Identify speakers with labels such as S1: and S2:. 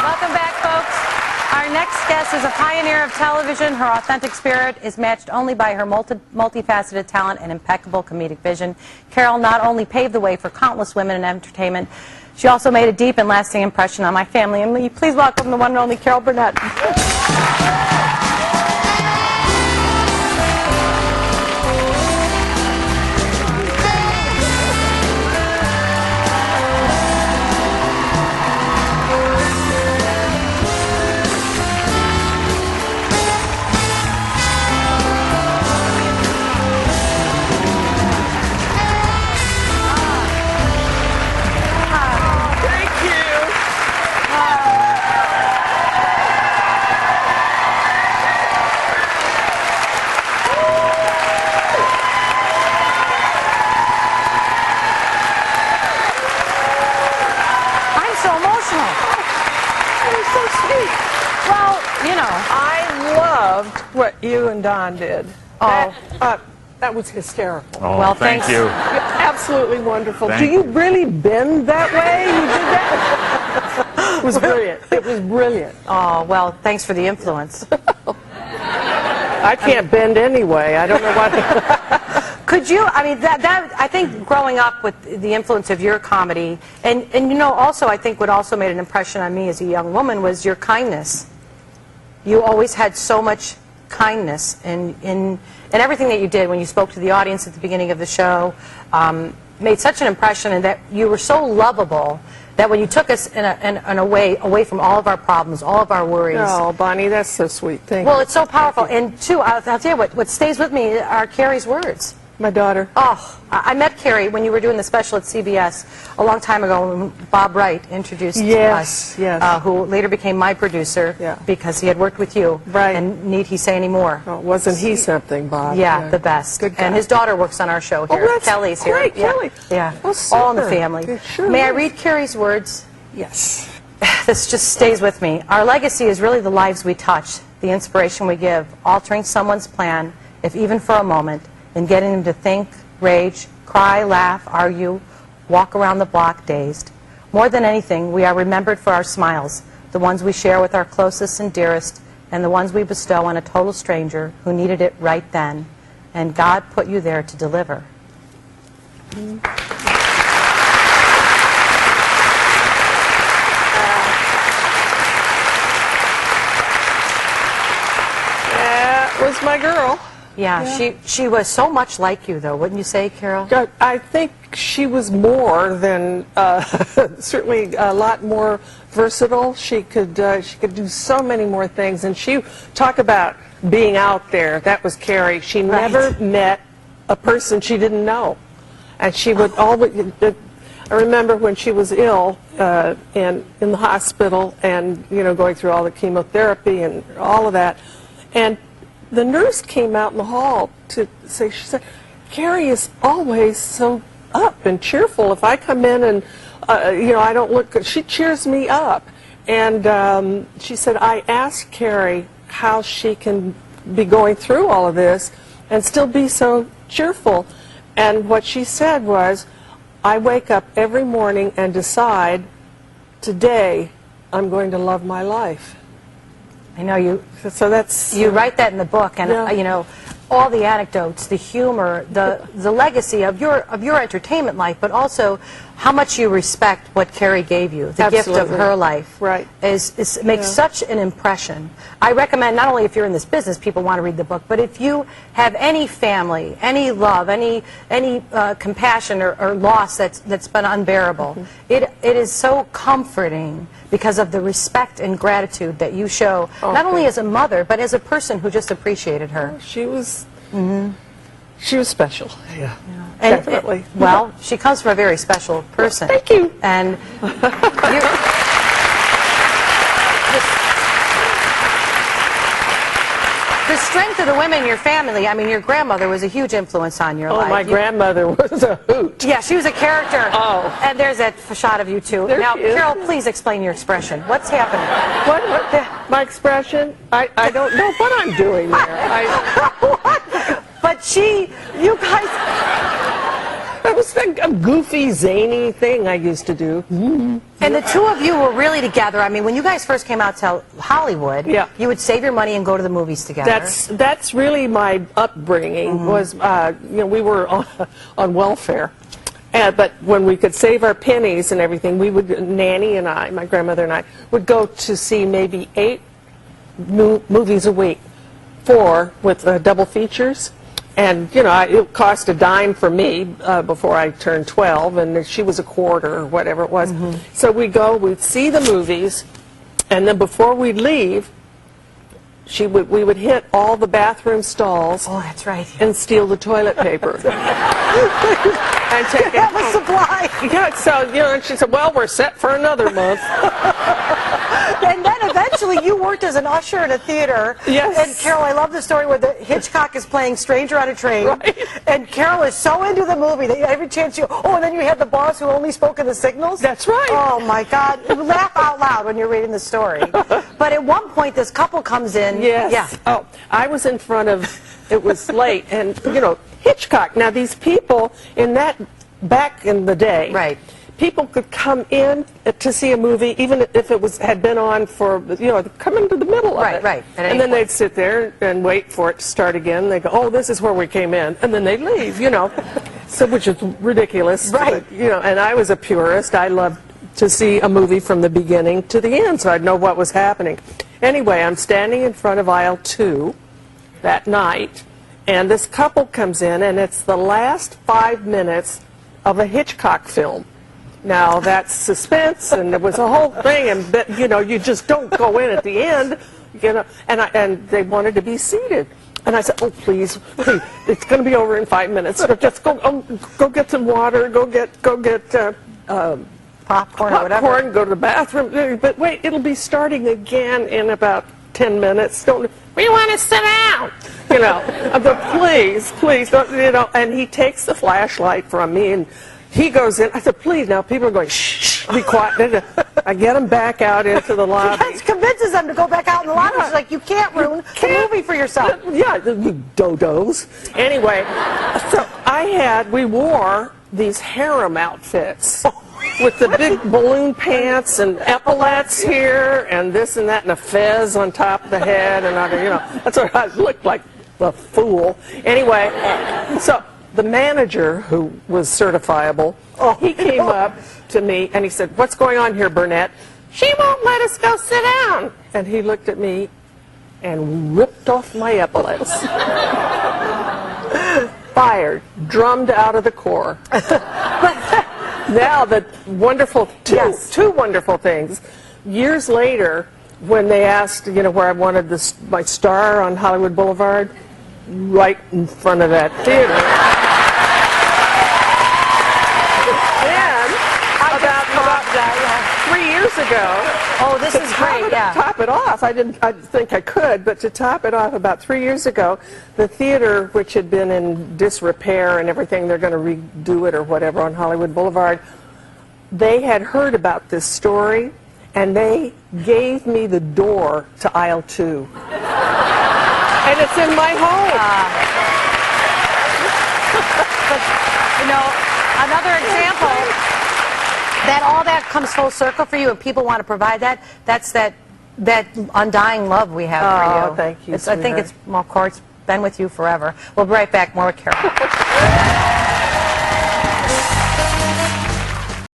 S1: Welcome back, folks. Our next guest is a pioneer of television. Her authentic spirit is matched only by her multifaceted talent and impeccable comedic vision. Carol not only paved the way for countless women in entertainment, she also made a deep and lasting impression on my family and me. Please welcome the one and only Carol Burnett. Well, you know,
S2: I loved what you and Don did.
S1: Oh.
S2: That was hysterical.
S3: Oh,
S1: well,
S3: thank you.
S2: Absolutely wonderful.
S3: Thank
S2: Do you really bend that way? You did that? It was brilliant. It was brilliant.
S1: oh, well, thanks for the influence.
S2: I can't bend anyway. I don't know what.
S1: Could you, I mean, I think growing up with the influence of your comedy, and you know, also I think what also made an impression on me as a young woman was your kindness. You always had so much kindness in everything that you did. When you spoke to the audience at the beginning of the show, made such an impression, and that you were so lovable that when you took us in a way away from all of our problems, all of our worries.
S2: Oh, Bonnie, that's so sweet. Thank you.
S1: Well, it's so powerful. And two, I'll tell you what stays with me are Carrie's words.
S2: My daughter.
S1: Oh, I met Carrie when you were doing the special at CBS a long time ago when Bob Wright introduced us, who later became my producer because he had worked with you.
S2: Right.
S1: And need he say any more?
S2: Oh, wasn't he something, Bob?
S1: Yeah, the best.
S2: Good guy.
S1: And his daughter works on our show here.
S2: Oh, that's
S1: Kelly's
S2: great,
S1: here.
S2: Kelly.
S1: Yeah.
S2: Oh,
S1: all in the
S2: super.
S1: family.
S2: It sure
S1: May I
S2: is.
S1: read Carrie's words?
S2: Yes.
S1: This just stays with me. Our legacy is really the lives we touch, the inspiration we give, altering someone's plan, if even for a moment, and getting them to think, rage, cry, laugh, argue, walk around the block dazed. More than anything, we are remembered for our smiles, the ones we share with our closest and dearest, and the ones we bestow on a total stranger who needed it right then. And God put you there to deliver.
S2: That was my girl.
S1: Yeah, she was so much like you, though, wouldn't you say, Carol?
S2: I think she was more than certainly a lot more versatile. She could do so many more things, and she talk about being out there. That was Carrie. She never met a person she didn't know, and she would always. I remember when she was ill and in the hospital, and going through all the chemotherapy and all of that, and the nurse came out in the hall to say, she said, Carrie is always so up and cheerful. If I come in and, I don't look good, she cheers me up. And she said, I asked Carrie how she can be going through all of this and still be so cheerful. And what she said was, I wake up every morning and decide, today I'm going to love my life.
S1: I know you.
S2: So that's
S1: you write that in the book, and all the anecdotes, the humor, the legacy of your entertainment life, but also how much you respect what Carrie gave you, the gift of her life.
S2: Right.
S1: Makes such an impression. I recommend, not only if you're in this business, people want to read the book, but if you have any family, any love, any compassion or loss that's been unbearable, it is so comforting because of the respect and gratitude that you show, not only as a mother, but as a person who just appreciated her.
S2: Oh, she was special. Yeah.
S1: And
S2: definitely.
S1: Well, she comes from a very special person.
S2: Thank you.
S1: And the strength of the women in your family, I mean, your grandmother was a huge influence on your life.
S2: Oh, my grandmother was a hoot.
S1: Yeah, she was a character.
S2: Oh.
S1: And there's that shot of you, too.
S2: There
S1: now,
S2: she is.
S1: Carol, please explain your expression. What's happening?
S2: My expression? I don't know what I'm doing there.
S1: But you guys...
S2: That was a goofy, zany thing I used to do.
S1: And And the two of you were really together. I mean, when you guys first came out to Hollywood,
S2: Yeah.
S1: you would save your money and go to the movies together.
S2: That's really my upbringing. Was we were on welfare. But when we could save our pennies and everything, we would, Nanny and I, my grandmother and I, would go to see maybe 8 movies a week, 4 with double features. And, it cost a dime for me before I turned 12, and she was a quarter or whatever it was. So we'd see the movies, and then before we'd leave, we would hit all the bathroom stalls.
S1: Oh, that's right.
S2: And steal the toilet paper. And take it
S1: That was supply.
S2: Yeah, so, and she said, well, we're set for another month.
S1: And then eventually you worked as an usher at a theater.
S2: Yes.
S1: And Carol, I love the story where Hitchcock is playing Stranger on a Train.
S2: Right.
S1: And Carol is so into the movie that every chance and then you had the boss who only spoke in the signals.
S2: That's right.
S1: Oh, my God. You laugh out loud when you're reading the story. But at one point, this couple comes in.
S2: Yes.
S1: Yeah.
S2: Oh, I was in front of, it was late, and, Hitchcock. Now, these people back in the day,
S1: Right.
S2: people could come in to see a movie, even if it had been on for, come into the middle of
S1: Right,
S2: it.
S1: right. At any
S2: And then
S1: point.
S2: they'd sit there and wait for it to start again. They go, oh, this is where we came in. And then they'd leave, so, which is ridiculous.
S1: Right.
S2: But, and I was a purist. I loved to see a movie from the beginning to the end, so I'd know what was happening. Anyway, I'm standing in front of aisle 2 that night, and this couple comes in, and it's the last 5 minutes of a Hitchcock film. Now, that's suspense, and it was a whole thing, and you just don't go in at the end, and they wanted to be seated. And I said, oh, please, it's going to be over in 5 minutes. So just go get some water, go get
S1: Popcorn or whatever.
S2: popcorn, go to the bathroom. But wait, it'll be starting again in about 10 minutes. We want to sit down. But please, don't, And he takes the flashlight from me, and he goes in. I said, please, now people are going, shh, be quiet. I get him back out into the lobby.
S1: That convinces them to go back out in the lobby. She's like, you can't ruin the movie for yourself.
S2: Yeah, you dodos. Anyway, so we wore these harem outfits with the big balloon pants and epaulets here and this and that and a fez on top of the head and that's what I looked like, a fool. Anyway, so the manager, who was certifiable, he came up to me and he said, what's going on here, Burnett? She won't let us go sit down. And he looked at me and ripped off my epaulets. Fired, drummed out of the Corps. Now, the wonderful, two wonderful things. Years later, when they asked, where I wanted my star on Hollywood Boulevard, right in front of that theater. And about 3 years ago,
S1: Oh, this is great, yeah.
S2: to top it off, I didn't think I could, but to top it off, about 3 years ago, the theater, which had been in disrepair and everything, they're going to redo it or whatever on Hollywood Boulevard, they had heard about this story, and they gave me the door to aisle 2. And it's in my home.
S1: Another example that all that comes full circle for you, and people want to provide that's that undying love we have for you.
S2: Oh, thank you,
S1: I think it's been with you forever. We'll be right back. More with Carol.